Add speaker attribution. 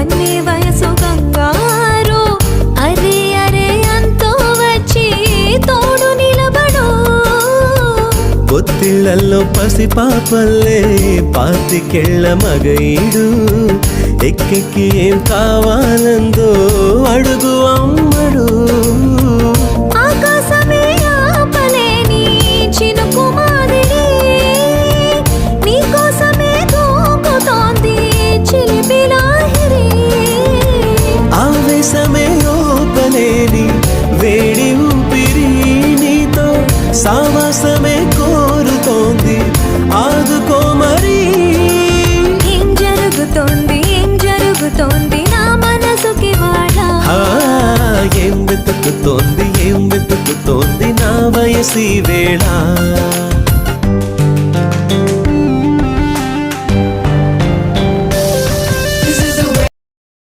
Speaker 1: కన్నే వయసు గంగారు అరే అరే అంతో వచ్చి తోడు నిలబడు
Speaker 2: పొత్తిళ్లలో పసి పాపల్లే పాతికెళ్ళ మగయిడు ఎక్కెక్కి ఏం కావాలందో అడుగు అమ్మడు
Speaker 1: ఆకాశమే ఆపలేని చినుకు మాదిరి నీకోసమే దూకుతోంది చిలిపిలాహిరి
Speaker 2: ఆవేశమే ఓపలేని వేడి ఊపిరి నీతో సావాసమే కోరుతోంది ఆదుకో మరి
Speaker 1: ఏం జరుగుతోంది నా మనసుకి వాడా
Speaker 2: ఏం వెతుకుతోంది నా వయసి వేళ